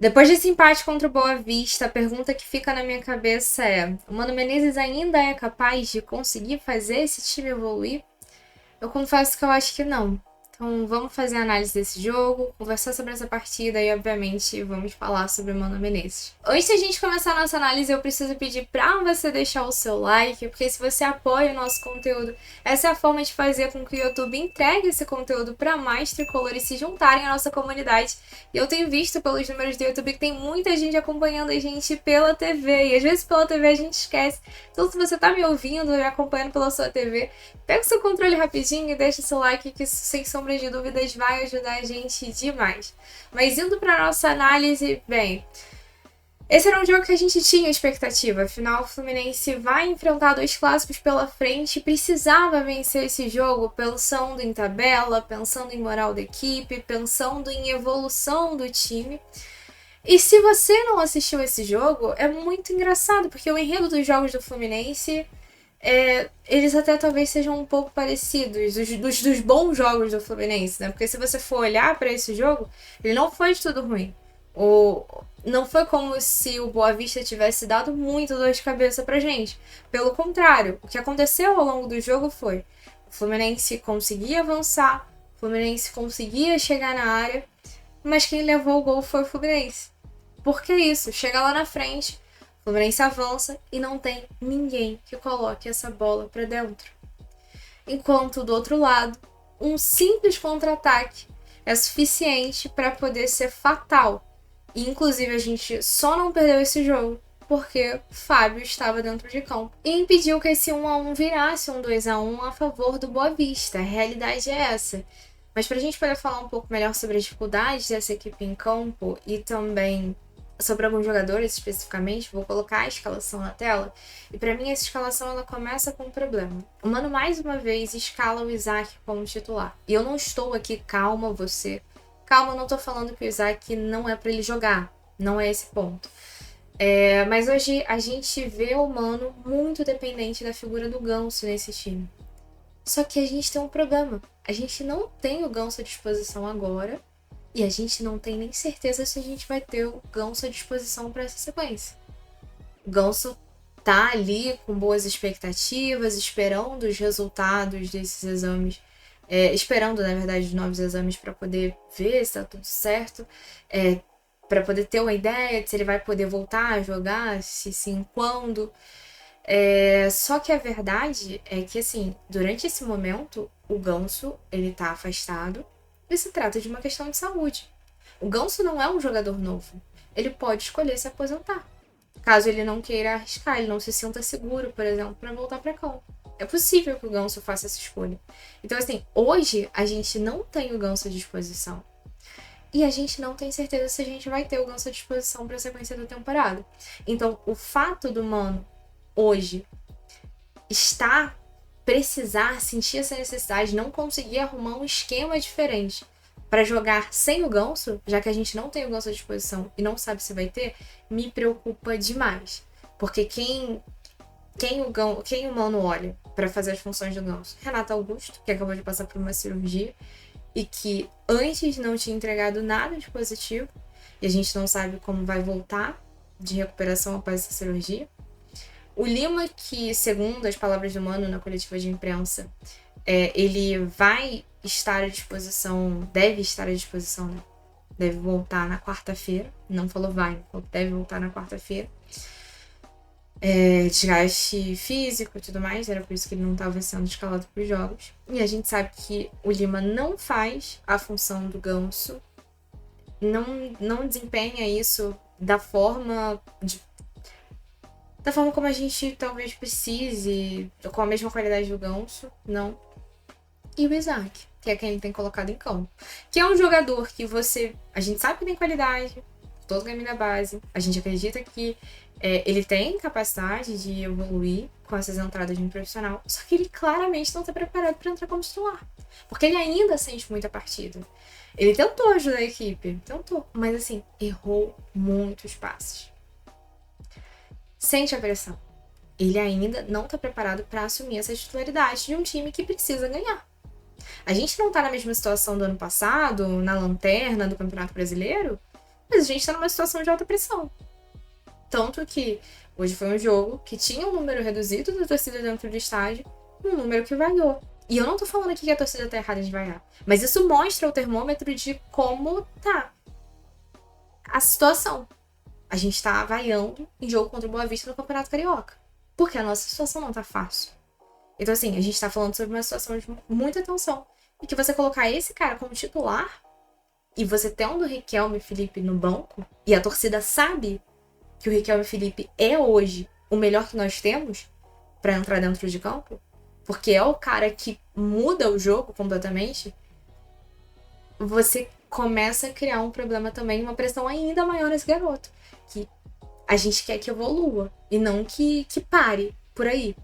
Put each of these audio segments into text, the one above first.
Depois desse empate contra o Boa Vista, a pergunta que fica na minha cabeça é: o Mano Menezes ainda é capaz de conseguir fazer esse time evoluir? Eu confesso que eu acho que não. Então vamos fazer a análise desse jogo, conversar sobre essa partida e, obviamente, vamos falar sobre o Mano Menezes. Antes de a gente começar a nossa análise, eu preciso pedir para você deixar o seu like, porque se você apoia o nosso conteúdo, essa é a forma de fazer com que o YouTube entregue esse conteúdo para mais tricolores se juntarem à nossa comunidade. E eu tenho visto pelos números do YouTube que tem muita gente acompanhando a gente pela TV, e às vezes pela TV a gente esquece. Então se você tá me ouvindo e acompanhando pela sua TV, pega o seu controle rapidinho e deixa o seu like, que isso, sem sombra de dúvidas, vai ajudar a gente demais. Mas indo para nossa análise, bem, esse era um jogo que a gente tinha expectativa. Afinal, o Fluminense vai enfrentar dois clássicos pela frente e precisava vencer esse jogo pensando em tabela, pensando em moral da equipe, pensando em evolução do time. E se você não assistiu esse jogo, é muito engraçado, porque o enredo dos jogos do Fluminense, eles até talvez sejam um pouco parecidos dos bons jogos do Fluminense, né? Porque se você for olhar para esse jogo, ele não foi de tudo ruim. Não foi como se o Boa Vista tivesse dado muito dor de cabeça pra gente. Pelo contrário, o que aconteceu ao longo do jogo foi: o Fluminense conseguia avançar, o Fluminense conseguia chegar na área, mas quem levou o gol foi o Fluminense. Por que isso? Chega lá na frente, o Fluminense avança e não tem ninguém que coloque essa bola para dentro. Enquanto do outro lado, um simples contra-ataque é suficiente para poder ser fatal. E inclusive a gente só não perdeu esse jogo porque Fábio estava dentro de campo e impediu que esse 1-1 virasse um 2-1 a favor do Boa Vista. A realidade é essa. Mas para a gente poder falar um pouco melhor sobre as dificuldades dessa equipe em campo e também sobre alguns jogadores especificamente, vou colocar a escalação na tela. E para mim essa escalação ela começa com um problema. O Mano mais uma vez escala o Isaac como titular. E eu não estou aqui, calma você. Calma, eu não tô falando que o Isaac não é para ele jogar. Não é esse ponto. Mas hoje a gente vê o Mano muito dependente da figura do Ganso nesse time. Só que a gente tem um problema. A gente não tem o Ganso à disposição agora. E a gente não tem nem certeza se a gente vai ter o Ganso à disposição para essa sequência. O Ganso tá ali com boas expectativas, esperando os resultados desses exames. Esperando, na verdade, os novos exames para poder ver se tá tudo certo. Para poder ter uma ideia de se ele vai poder voltar a jogar, se sim, quando. Só que a verdade é que, assim, durante esse momento, o Ganso, ele tá afastado e se trata de uma questão de saúde. O Ganso não é um jogador novo. Ele pode escolher se aposentar. Caso ele não queira arriscar, ele não se sinta seguro, por exemplo, para voltar para campo. É possível que o Ganso faça essa escolha. Então, assim, hoje a gente não tem o Ganso à disposição. E a gente não tem certeza se a gente vai ter o Ganso à disposição para a sequência da temporada. Então, o fato do Mano hoje precisar, sentir essa necessidade, não conseguir arrumar um esquema diferente para jogar sem o Ganso, já que a gente não tem o Ganso à disposição e não sabe se vai ter, me preocupa demais. Porque quem o Mano olha para fazer as funções do Ganso? Renato Augusto, que acabou de passar por uma cirurgia e que antes não tinha entregado nada de positivo e a gente não sabe como vai voltar de recuperação após essa cirurgia. O Lima, que, segundo as palavras do Mano na coletiva de imprensa, ele vai estar à disposição, deve estar à disposição, né? Deve voltar na quarta-feira. Não falou vai, deve voltar na quarta-feira. Desgaste físico e tudo mais, era por isso que ele não estava sendo escalado para os jogos. E a gente sabe que o Lima não faz a função do Ganso, não desempenha isso da forma como a gente talvez precise, com a mesma qualidade do Ganso, não. E o Isaac, que é quem ele tem colocado em campo. Que é um jogador que a gente sabe que tem qualidade, todo o caminho da base, a gente acredita que ele tem capacidade de evoluir com essas entradas de um profissional, só que ele claramente não está preparado para entrar como titular. Porque ele ainda sente muita partida. Ele tentou ajudar a equipe, mas assim, errou muitos passes. Sente a pressão. Ele ainda não está preparado para assumir essa titularidade de um time que precisa ganhar. A gente não está na mesma situação do ano passado, na lanterna do Campeonato Brasileiro, Mas a gente tá numa situação de alta pressão. Tanto que hoje foi um jogo que tinha um número reduzido da torcida dentro do estádio, um número que vaiou. E eu não tô falando aqui que a torcida tá errada de vaiar, mas isso mostra o termômetro de como tá a situação. A gente tá vaiando em jogo contra o Boa Vista no Campeonato Carioca. Porque a nossa situação não tá fácil. Então, assim, a gente tá falando sobre uma situação de muita tensão. E que você colocar esse cara como titular, e você tendo o Riquelme e Felipe no banco, e a torcida sabe que o Riquelme e Felipe é hoje o melhor que nós temos pra entrar dentro de campo, porque é o cara que muda o jogo completamente, você começa a criar um problema também, uma pressão ainda maior nesse garoto. Que a gente quer que evolua e não que pare por aí.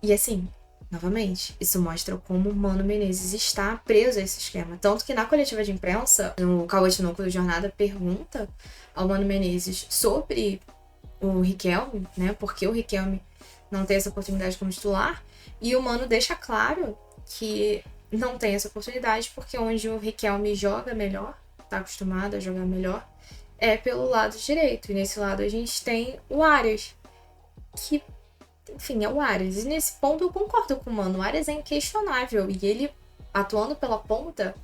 E assim, novamente, isso mostra como o Mano Menezes está preso a esse esquema. Tanto que na coletiva de imprensa, o Cauê Tinoco do Jornada pergunta ao Mano Menezes sobre o Riquelme, né? Porque o Riquelme não tem essa oportunidade como titular. E o Mano deixa claro que não tem essa oportunidade porque onde o Riquelme joga melhor, tá acostumado a jogar melhor, é pelo lado direito. E nesse lado a gente tem o Arias, que, enfim, é o Arias. E nesse ponto eu concordo com o Mano. O Arias é inquestionável. E ele, atuando pela ponta,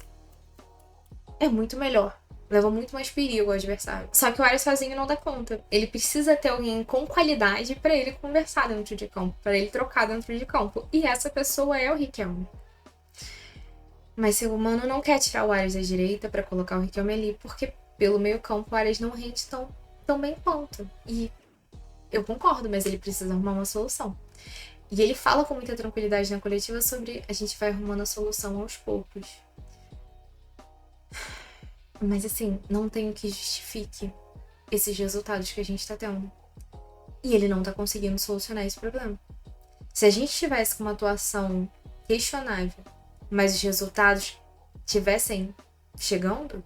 é muito melhor. Leva muito mais perigo ao adversário. Só que o Arias sozinho não dá conta. Ele precisa ter alguém com qualidade pra ele conversar dentro de campo, pra ele trocar dentro de campo. E essa pessoa é o Riquelme. Mas se o Mano não quer tirar o Arias da direita pra colocar o Riquelme ali, porque pelo meio campo o Arias não rende tão bem quanto. E eu concordo, mas ele precisa arrumar uma solução. E ele fala com muita tranquilidade na coletiva sobre a gente vai arrumando a solução aos poucos. Mas assim, não tem o que justifique esses resultados que a gente tá tendo. E ele não tá conseguindo solucionar esse problema. Se a gente tivesse com uma atuação questionável, mas os resultados tivessem chegando,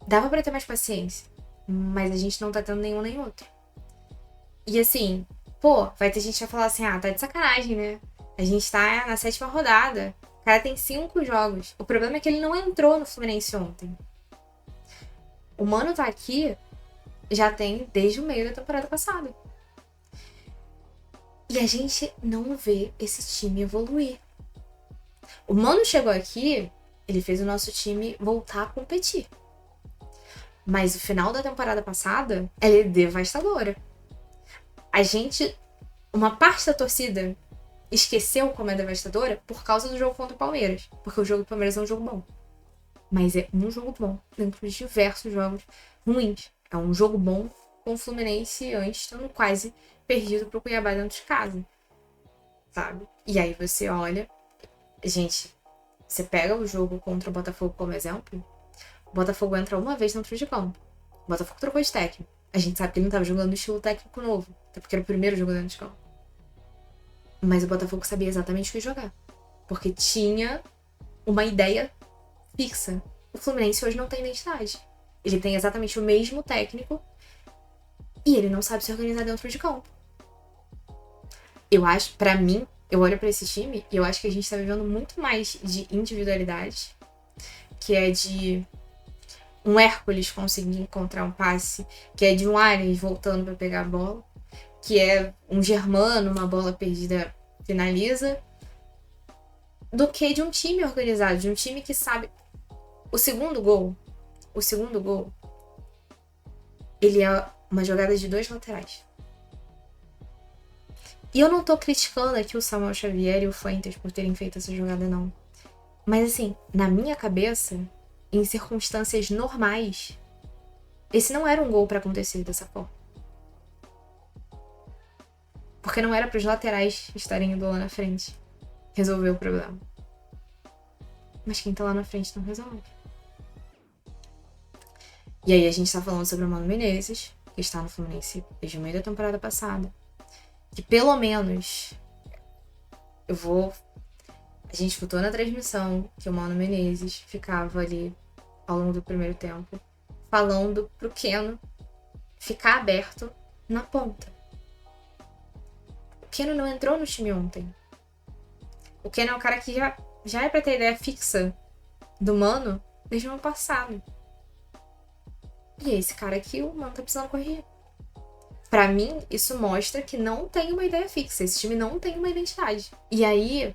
dava pra ter mais paciência. Mas a gente não tá tendo nenhum nem outro. E assim, pô, vai ter gente que vai falar assim, tá de sacanagem, né? A gente tá na 7ª rodada. O cara tem 5 jogos. O problema é que ele não entrou no Fluminense ontem. O Mano tá aqui já tem desde o meio da temporada passada. E a gente não vê esse time evoluir. O Mano chegou aqui, ele fez o nosso time voltar a competir. Mas o final da temporada passada, ela é devastadora. Uma parte da torcida esqueceu como é devastadora por causa do jogo contra o Palmeiras. Porque o jogo do Palmeiras é um jogo bom. Mas é um jogo bom dentro de diversos jogos ruins. É um jogo bom com o Fluminense antes estando quase perdido pro Cuiabá dentro de casa. Sabe? E aí você olha... Gente, você pega o jogo contra o Botafogo como exemplo. O Botafogo entra uma vez dentro de campo. O Botafogo trocou de técnico. A gente sabe que ele não tava jogando no estilo técnico novo. Até porque era o primeiro jogo dentro de campo. Mas o Botafogo sabia exatamente o que jogar. Porque tinha uma ideia fixa. O Fluminense hoje não tem identidade. Ele tem exatamente o mesmo técnico e ele não sabe se organizar dentro de campo. Eu acho, pra mim, eu olho pra esse time e eu acho que a gente tá vivendo muito mais de individualidade, que é de um Hércules conseguir encontrar um passe, que é de um Arias voltando pra pegar a bola, que é um Germano, uma bola perdida finaliza, do que de um time organizado, de um time que sabe... O segundo gol, ele é uma jogada de 2 laterais. E eu não tô criticando aqui o Samuel Xavier e o Fuentes por terem feito essa jogada, não. Mas assim, na minha cabeça, em circunstâncias normais, esse não era um gol pra acontecer dessa forma. Porque não era pros laterais estarem indo lá na frente resolver o problema. Mas quem tá lá na frente não resolve. E aí a gente tá falando sobre o Mano Menezes, que está no Fluminense desde o meio da temporada passada. Que pelo menos a gente escutou na transmissão que o Mano Menezes ficava ali ao longo do primeiro tempo falando pro Keno ficar aberto na ponta. O Keno não entrou no time ontem. O Keno é um cara que já é pra ter ideia fixa do Mano desde o ano passado. E é esse cara aqui, o Mano tá precisando corrigir. Pra mim, isso mostra que não tem uma ideia fixa. Esse time não tem uma identidade. E aí,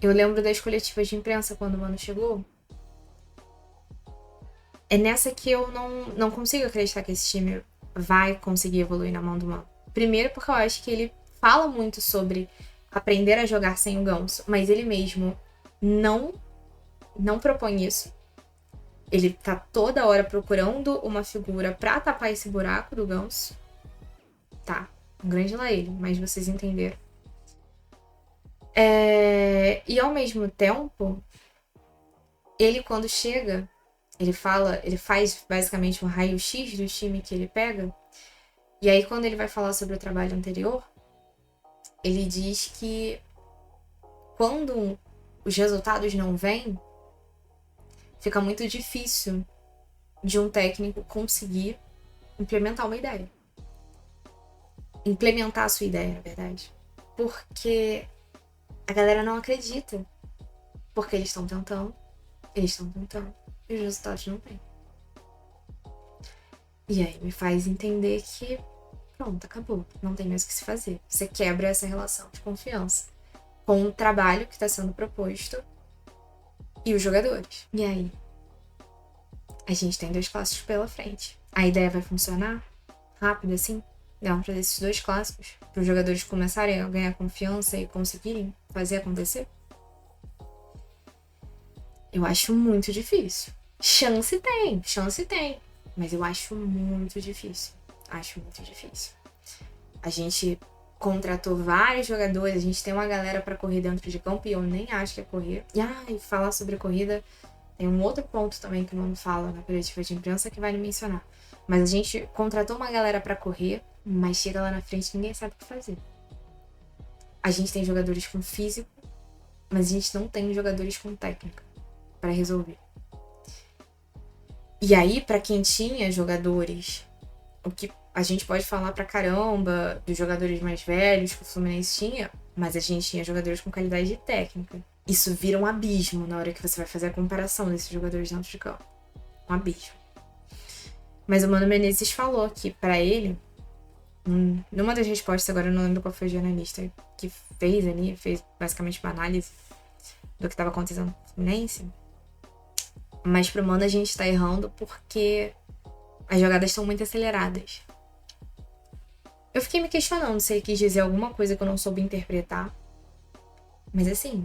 eu lembro das coletivas de imprensa quando o Mano chegou. É nessa que eu não consigo acreditar que esse time vai conseguir evoluir na mão do Mano. Primeiro porque eu acho que ele fala muito sobre aprender a jogar sem o Ganso, mas ele mesmo não propõe isso. Ele tá toda hora procurando uma figura pra tapar esse buraco do Ganso. Tá, um grande lá ele, mas vocês entenderam. E ao mesmo tempo, ele quando chega, ele faz basicamente um raio-x do time que ele pega. E aí quando ele vai falar sobre o trabalho anterior, ele diz que quando os resultados não vêm, fica muito difícil de um técnico conseguir implementar uma ideia. Implementar a sua ideia, na verdade. Porque a galera não acredita. Porque eles estão tentando, e os resultados não vêm. E aí me faz entender que pronto, acabou. Não tem mais o que se fazer. Você quebra essa relação de confiança com o trabalho que está sendo proposto e os jogadores. E aí? A gente tem 2 clássicos pela frente. A ideia vai funcionar rápido assim? Dentro desses 2 clássicos? Para os jogadores começarem a ganhar confiança e conseguirem fazer acontecer? Eu acho muito difícil. Chance tem. Mas eu acho muito difícil. A gente contratou vários jogadores, a gente tem uma galera pra correr dentro de campo e eu nem acho que é correr. E falar sobre corrida, tem um outro ponto também que o Mano fala na coletiva de imprensa que vai mencionar. Mas a gente contratou uma galera pra correr, mas chega lá na frente e ninguém sabe o que fazer. A gente tem jogadores com físico, mas a gente não tem jogadores com técnica pra resolver. E aí, pra quem tinha jogadores, o que a gente pode falar pra caramba dos jogadores mais velhos que o Fluminense tinha, mas a gente tinha jogadores com qualidade de técnica. Isso vira um abismo na hora que você vai fazer a comparação desses jogadores dentro de campo. Um abismo. Mas o Mano Menezes falou que pra ele, numa das respostas, agora eu não lembro qual foi o jornalista que fez basicamente uma análise do que estava acontecendo no Fluminense. Mas pro Mano a gente tá errando porque as jogadas estão muito aceleradas. Eu fiquei me questionando se ele quis dizer alguma coisa que eu não soube interpretar. Mas assim,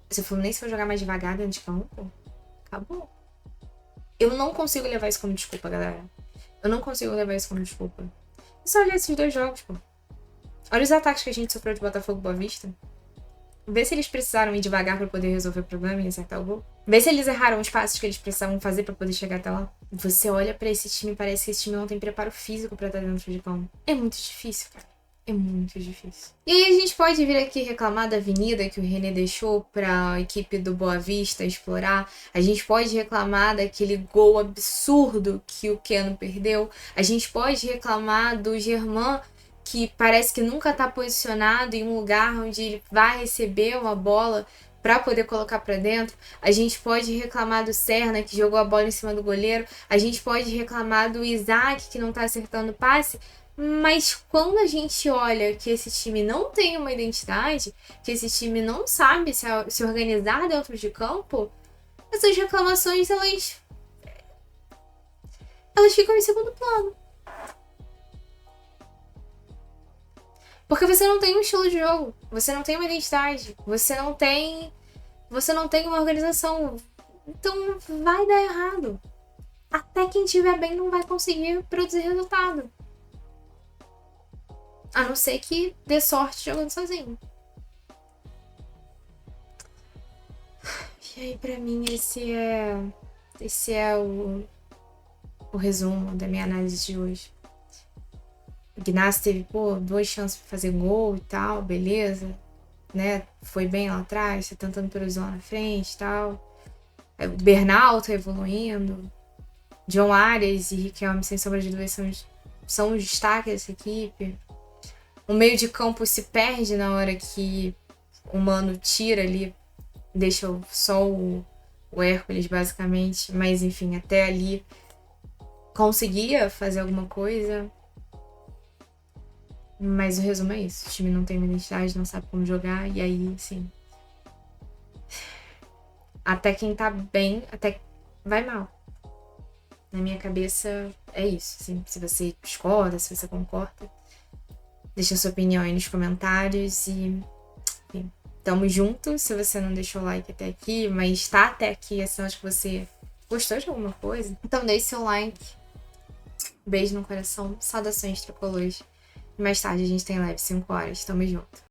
se o Fluminense for jogar mais devagar dentro de campo, acabou. Eu não consigo levar isso como desculpa, galera. Eu não consigo levar isso como desculpa. É só olhar esses 2 jogos, pô. Olha os ataques que a gente sofreu de Botafogo e Boa Vista. Vê se eles precisaram ir devagar pra poder resolver o problema e acertar o gol. Vê se eles erraram os passos que eles precisavam fazer pra poder chegar até lá. Você olha pra esse time e parece que esse time não tem preparo físico pra estar dentro de campo. É muito difícil, cara. É muito difícil. E aí a gente pode vir aqui reclamar da avenida que o René deixou pra equipe do Boa Vista explorar. A gente pode reclamar daquele gol absurdo que o Keno perdeu. A gente pode reclamar do Germán, que parece que nunca tá posicionado em um lugar onde ele vai receber uma bola para poder colocar para dentro. A gente pode reclamar do Serna, que jogou a bola em cima do goleiro. A gente pode reclamar do Isaac, que não tá acertando o passe. Mas quando a gente olha que esse time não tem uma identidade, que esse time não sabe se organizar dentro de campo, essas reclamações, elas ficam em segundo plano. Porque você não tem um estilo de jogo, você não tem uma identidade, você não tem uma organização. Então vai dar errado. Até quem estiver bem não vai conseguir produzir resultado. A não ser que dê sorte jogando sozinho. E aí, pra mim, esse é o resumo da minha análise de hoje. O Gnassi teve, 2 chances pra fazer gol e tal, beleza, né? Foi bem lá atrás, tá tentando produzir lá na frente e tal. O Bernal tá evoluindo. John Arias e Riquelme, sem sombra de dúvida, são os destaques dessa equipe. O meio de campo se perde na hora que o Mano tira ali, deixa só o Hércules, basicamente. Mas, enfim, até ali conseguia fazer alguma coisa. Mas o resumo é isso. O time não tem uma identidade, não sabe como jogar. E aí, assim... Até quem tá bem, até vai mal. Na minha cabeça, é isso. Assim, se você discorda, se você concorda, deixa sua opinião aí nos comentários e... Enfim, tamo junto. Se você não deixou o like até aqui, mas tá até aqui, é sinal de que você gostou de alguma coisa, então deixe seu like. Beijo no coração. Saudações tricolores. E mais tarde a gente tem live 5 horas. Tamo junto.